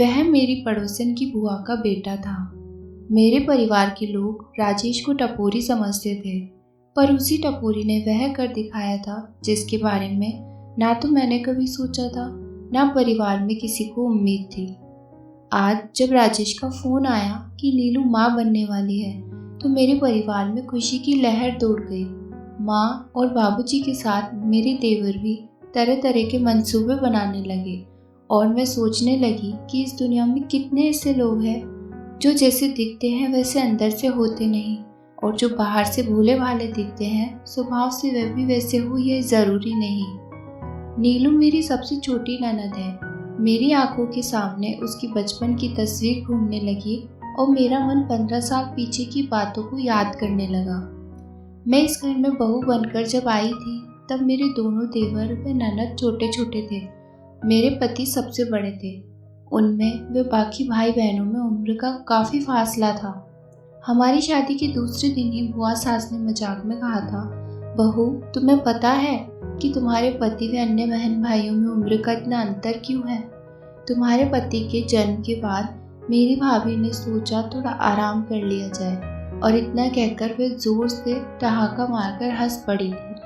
वह मेरी पड़ोसन की बुआ का बेटा था। मेरे परिवार के लोग राजेश को टपोरी समझते थे, पर उसी टपोरी ने वह कर दिखाया था जिसके बारे में ना तो मैंने कभी सोचा था, ना परिवार में किसी को उम्मीद थी। आज जब राजेश का फोन आया कि नीलू माँ बनने वाली है, तो मेरे परिवार में खुशी की लहर दौड़ गई। माँ और बाबूजी के साथ मेरे देवर भी तरह तरह के मंसूबे बनाने लगे और मैं सोचने लगी कि इस दुनिया में कितने ऐसे लोग हैं जो जैसे दिखते हैं वैसे अंदर से होते नहीं, और जो बाहर से भोले भाले दिखते हैं स्वभाव से वे भी वैसे हो, ये ज़रूरी नहीं। नीलू मेरी सबसे छोटी ननद है। मेरी आंखों के सामने उसकी बचपन की तस्वीर घूमने लगी और मेरा मन 15 साल पीछे की बातों को याद करने लगा। मैं इस घर में बहू बनकर जब आई थी तब मेरे दोनों देवर व ननद छोटे छोटे थे। मेरे पति सबसे बड़े थे, उनमें व बाकी भाई बहनों में उम्र का काफ़ी फासला था। हमारी शादी के दूसरे दिन ही बुआ सास ने मजाक में कहा था, बहू तुम्हें पता है कि तुम्हारे पति व अन्य बहन भाइयों में उम्र का इतना अंतर क्यों है? तुम्हारे पति के जन्म के बाद मेरी भाभी ने सोचा थोड़ा आराम कर लिया जाए, और इतना कहकर वे जोर से ठहाका मारकर हंस पड़ी थी।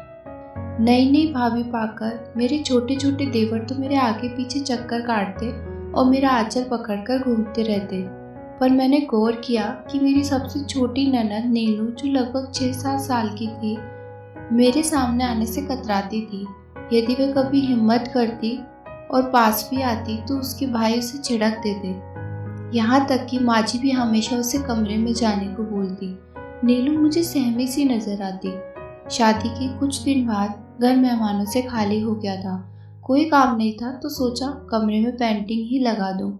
नई नई भाभी पाकर मेरे छोटे छोटे देवर तो मेरे आगे पीछे चक्कर काटते और मेरा आंचल पकड़कर घूमते रहते, पर मैंने गौर किया कि मेरी सबसे छोटी ननद नीलू, जो लगभग 6-7 साल की थी, मेरे सामने आने से कतराती थी। यदि वह कभी हिम्मत करती और पास भी आती तो उसके भाई उसे झिड़क देते। यहाँ तक कि माजी भी हमेशा उसे कमरे में जाने को बोलती। नीलू मुझे सहमी सी नजर आती। शादी के कुछ दिन बाद घर मेहमानों से खाली हो गया था। कोई काम नहीं था तो सोचा कमरे में पेंटिंग ही लगा दूं।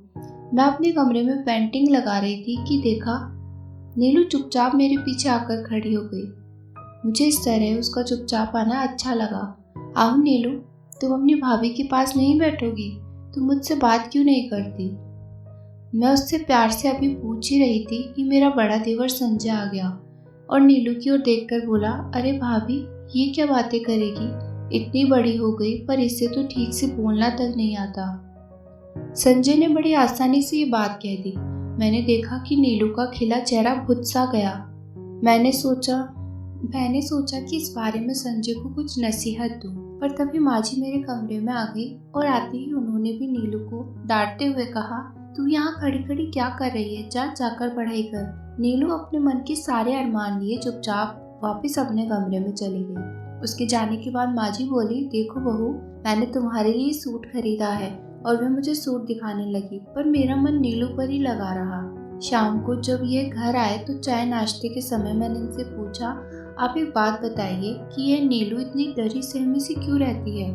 मैं अपने कमरे में पेंटिंग लगा रही थी कि देखा नीलू चुपचाप मेरे पीछे आकर खड़ी हो गई। मुझे इस तरह उसका चुपचाप आना अच्छा लगा। आओ नीलू, तुम अपनी भाभी के पास नहीं बैठोगी? तुम मुझसे बात क्यों नहीं करती? मैं उससे प्यार से अभी पूछ ही रही थी कि मेरा बड़ा देवर संजय आ गया और नीलू की ओर देखकर बोला, अरे भाभी ये क्या बातें करेगी, इतनी बड़ी हो गई पर इससे तो ठीक से बोलना तक नहीं आता। संजय ने बड़ी आसानी से ये बात कह दी। मैंने देखा कि नीलू का खिला चेहरा भुत सा गया। मैंने सोचा कि इस बारे में संजय को कुछ नसीहत दूं, पर तभी माजी मेरे कमरे में आ गई और आते ही उन्होंने भी नीलू को डांटते हुए कहा, तू यहाँ खड़ी खड़ी क्या कर रही है, जाकर पढ़ाई कर। नीलू अपने मन के सारे अरमान लिए चुपचाप वापस अपने कमरे में चली गई। उसके जाने के बाद माजी बोली, देखो बहू, मैंने तुम्हारे लिए सूट खरीदा है, और वह मुझे सूट दिखाने लगी, पर मेरा मन नीलू पर ही लगा रहा। शाम को जब ये घर आए तो चाय नाश्ते के समय मैंने इनसे पूछा, आप एक बात बताइए कि यह नीलू इतनी डरी सहमी सी क्यों रहती है?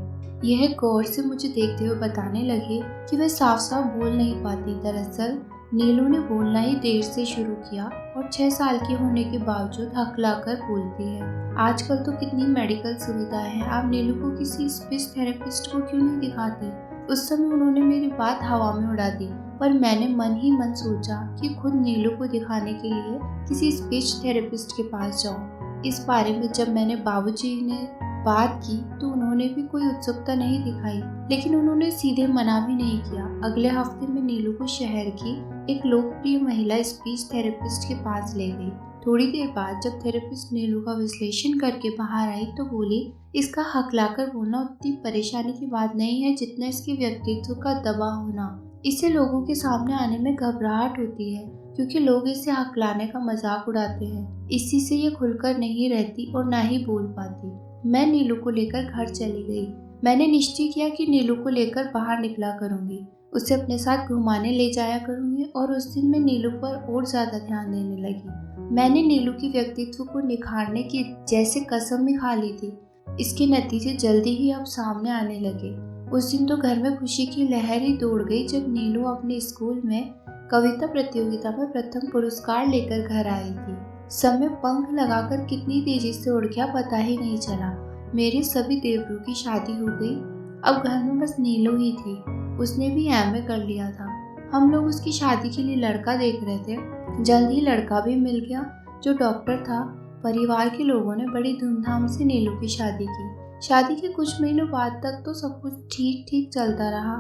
यह गौर से मुझे देखते हुए बताने लगे कि वह साफ साफ बोल नहीं पाती। दरअसल नीलू ने बोलना ही देर से शुरू किया और 6 साल की होने के बावजूद हकलाकर बोलती है। आजकल तो कितनी मेडिकल सुविधाएं हैं, आप नीलू को किसी स्पीच थेरेपिस्ट को क्यों नहीं दिखाती? उस समय उन्होंने मेरी बात हवा में उड़ा दी, पर मैंने मन ही मन सोचा कि खुद नीलू को दिखाने के लिए किसी स्पीच थेरेपिस्ट के पास जाऊं। इस बारे में जब मैंने बाबूजी ने बात की तो उन्होंने भी कोई उत्सुकता नहीं दिखाई, लेकिन उन्होंने सीधे मना भी नहीं किया। अगले हफ्ते में नीलू को शहर की एक लोकप्रिय महिला स्पीच थेरेपिस्ट के पास ले गई। थोड़ी देर बाद जब थेरेपिस्ट नीलू का विश्लेषण करके बाहर आई तो बोली, इसका हकलाकर बोलना उतनी परेशानी की बात नहीं है जितना इसके व्यक्तित्व का दबा होना। इसे लोगों के सामने आने में घबराहट होती है क्योंकि लोग इसे हकलाने का मजाक उड़ाते हैं। इसी से ये खुलकर नहीं रहती और ना ही बोल पाती। मैं नीलू को लेकर घर चली गई। मैंने निश्चय किया कि नीलू को लेकर बाहर निकला करूंगी, उसे अपने साथ घुमाने ले जाया करूंगी, और उस दिन मैं नीलू पर और ज्यादा ध्यान देने लगी। मैंने नीलू की व्यक्तित्व को निखारने की जैसे कसम भी खा ली थी। इसके नतीजे जल्दी ही अब सामने आने लगे। उस दिन तो घर में खुशी की लहर ही दौड़ गई जब नीलू अपने स्कूल में कविता प्रतियोगिता में प्रथम पुरस्कार लेकर घर आई थी। समय पंख लगाकर कितनी तेजी से उड़ गया पता ही नहीं चला। मेरे सभी देवरों की शादी हो गई। अब घर में बस नीलू ही थी। उसने भी एमए कर लिया था। हम लोग उसकी शादी के लिए लड़का देख रहे थे। जल्द ही लड़का भी मिल गया जो डॉक्टर था। परिवार के लोगों ने बड़ी धूमधाम से नीलू की शादी की। शादी के कुछ महीनों बाद तक तो सब कुछ ठीक ठीक चलता रहा।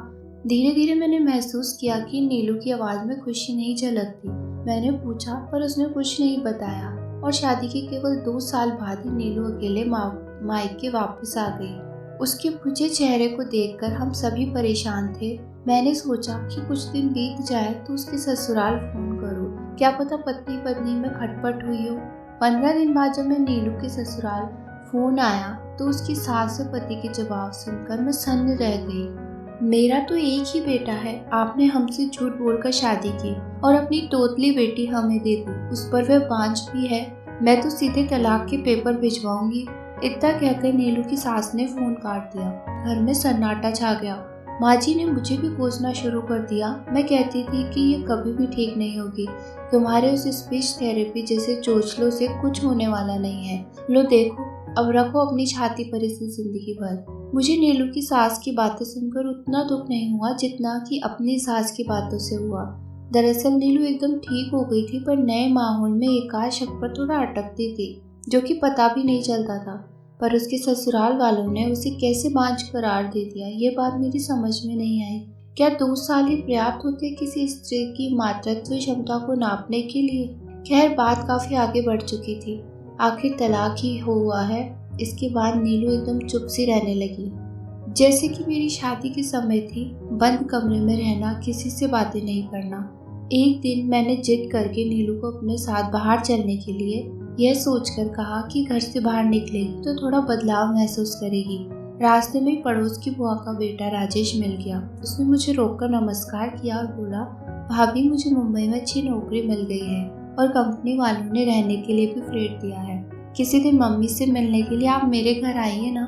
धीरे धीरे मैंने महसूस किया कि नीलू की आवाज़ में खुशी नहीं झलकती। मैंने पूछा पर उसने कुछ नहीं बताया और शादी के केवल 2 साल बाद ही नीलू अकेले मायके वापस आ गई। उसके बुझे चेहरे को देखकर हम सभी परेशान थे। मैंने सोचा कि कुछ दिन बीत जाए तो उसके ससुराल फोन करूं, क्या पता पत्नी पत्नी में खटपट हुई हो। 15 दिन बाद जब मैं नीलू के ससुराल फोन आया तो उसकी सास और पति के जवाब सुनकर मैं सन्न रह गई। मेरा तो एक ही बेटा है, आपने हमसे झूठ बोलकर शादी की और अपनी तोतली बेटी हमें दे दी, उस पर वह बांझ भी है। मैं तो सीधे तलाक के पेपर भिजवाऊंगी। इतना कहकर नीलू की सास ने फोन काट दिया। घर में सन्नाटा छा गया। माँ जी ने मुझे भी कोसना शुरू कर दिया। मैं कहती थी कि ये कभी भी ठीक नहीं होगी, तुम्हारे उस स्पीच थेरेपी जैसे चोचलों से कुछ होने वाला नहीं है। लो देखो, अब रखो अपनी छाती पर इसे जिंदगी भर। मुझे नीलू की सास की बातें सुनकर उतना दुख नहीं हुआ जितना कि अपनी सास की बातों से हुआ। दरअसल नीलू एकदम ठीक हो गई थी, पर नए माहौल में एकाध शक पर थोड़ा अटकती थी, जो कि पता भी नहीं चलता था। पर उसके ससुराल वालों ने उसे कैसे बांझ करार दे दिया, ये बात मेरी समझ में नहीं आई। क्या 2 साल ही पर्याप्त होते किसी स्त्री की मातृत्व क्षमता को नापने के लिए? खैर, बात काफी आगे बढ़ चुकी थी। आखिर तलाक ही हुआ है। इसके बाद नीलू एकदम चुप सी रहने लगी, जैसे कि मेरी शादी के समय थी। बंद कमरे में रहना, किसी से बातें नहीं करना। एक दिन मैंने जिद करके नीलू को अपने साथ बाहर चलने के लिए यह सोचकर कहा कि घर से बाहर निकलेगी तो थोड़ा बदलाव महसूस करेगी। रास्ते में पड़ोस की बुआ का बेटा राजेश मिल गया। उसने मुझे रोककर नमस्कार किया और बोला, भाभी मुझे मुंबई में अच्छी नौकरी मिल गई है और कंपनी वालों ने रहने के लिए भी फ्लैट दिया है। किसी दिन मम्मी से मिलने के लिए आप मेरे घर आइए ना।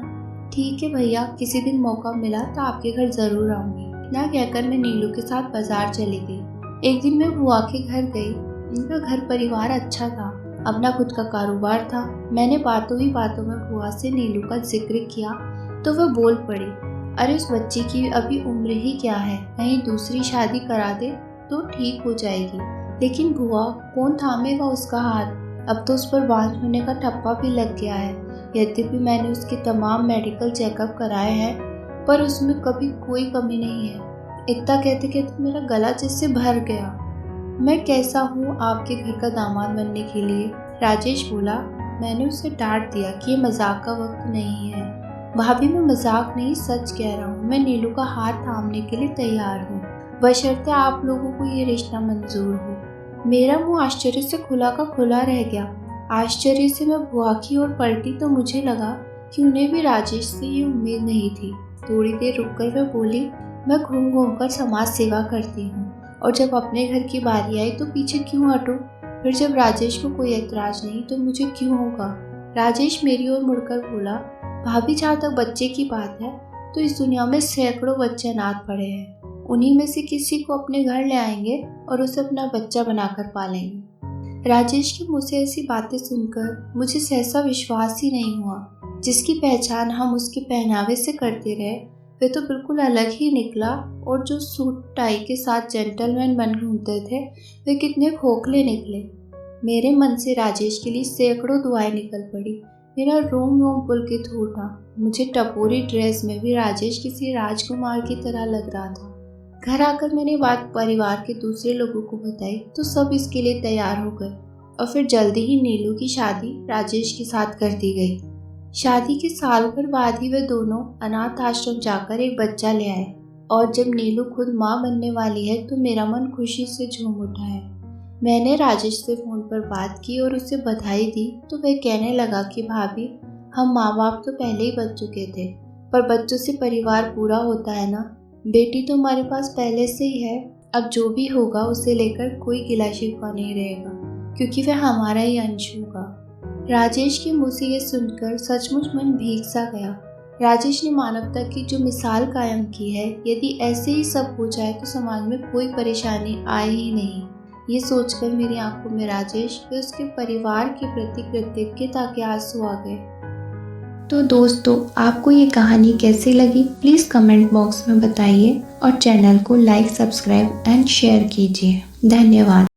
ठीक है भैया, किसी दिन मौका मिला तो आपके घर जरूर आऊंगी। इतना कहकर मैं नीलू के साथ बाजार चली गई। एक दिन मैं बुआ के घर गई। उनका घर परिवार अच्छा था, अपना खुद का कारोबार था। मैंने बातों ही बातों में बुआ से नीलू का जिक्र किया तो वह बोल पड़ी, अरे उस बच्ची की अभी उम्र ही क्या है, कहीं दूसरी शादी करा दे तो ठीक हो जाएगी। लेकिन बुआ, कौन थामेगा उसका हाथ? अब तो उस पर बांझ होने का ठप्पा भी लग गया है। यद्यपि मैंने उसके तमाम मेडिकल चेकअप कराए हैं, पर उसमें कभी कोई कमी नहीं है। इतना कहते कहते मेरा गला जिससे भर गया। मैं कैसा हूँ आपके घर का दामाद बनने के लिए? राजेश बोला। मैंने उसे डांट दिया कि ये मजाक का वक्त नहीं है। भाभी, मैं मजाक नहीं, सच कह रहा हूँ। मैं नीलू का हाथ थामने के लिए तैयार हूँ, बशर्ते आप लोगों को ये रिश्ता मंजूर हो। मेरा मुंह आश्चर्य से खुला का खुला रह गया। आश्चर्य से मैं बुआ की ओर पलटी तो मुझे लगा कि उन्हें भी राजेश से ये उम्मीद नहीं थी। थोड़ी देर रुककर वह बोली, मैं घूम घूम कर समाज सेवा करती हूँ और जब अपने घर की बारी आई तो पीछे क्यों हटूं? फिर जब राजेश को कोई ऐतराज नहीं तो मुझे क्यों होगा? राजेश मेरी ओर मुड़कर बोला, भाभी, जहाँ तक बच्चे की बात है तो इस दुनिया में सैकड़ों बच्चे अनाथ पड़े हैं। उन्हीं में से किसी को अपने घर ले आएंगे और उसे अपना बच्चा बनाकर पालेंगे। राजेश के मुंह से ऐसी बातें सुनकर मुझे सहसा विश्वास ही नहीं हुआ। जिसकी पहचान हम उसके पहनावे से करते रहे, वे तो बिल्कुल अलग ही निकला। और जो सूट टाई के साथ जेंटलमैन बन घूमते थे, वे कितने खोखले निकले। मेरे मन से राजेश के लिए सैकड़ों दुआएं निकल पड़ी। मेरा रोम रोम पुलकित उठा। मुझे टपोरी ड्रेस में भी राजेश किसी राजकुमार की तरह लग रहा था। घर आकर मैंने बात परिवार के दूसरे लोगों को बताई तो सब इसके लिए तैयार हो गए और फिर जल्दी ही नीलू की शादी राजेश के साथ कर दी गई। शादी के साल भर बाद ही वे दोनों अनाथ आश्रम जाकर एक बच्चा ले आए और जब नीलू खुद माँ बनने वाली है तो मेरा मन खुशी से झूम उठा है। मैंने राजेश से फोन पर बात की और उसे बधाई दी तो वह कहने लगा कि भाभी, हम माँ बाप तो पहले ही बन चुके थे, पर बच्चों से परिवार पूरा होता है ना। बेटी तो हमारे पास पहले से ही है, अब जो भी होगा उसे लेकर कोई गिला शिकवा नहीं रहेगा, क्योंकि वह हमारा ही अंश होगा। राजेश के मुंह से ये सुनकर सचमुच मन भीग सा गया। राजेश ने मानवता की जो मिसाल कायम की है, यदि ऐसे ही सब हो जाए तो समाज में कोई परेशानी आए ही नहीं। ये सोचकर मेरी आंखों में राजेश व उसके परिवार के प्रति कृतज्ञता के आंसू आ गए। तो दोस्तों, आपको ये कहानी कैसी लगी प्लीज़ कमेंट बॉक्स में बताइए और चैनल को लाइक, सब्सक्राइब एंड शेयर कीजिए। धन्यवाद।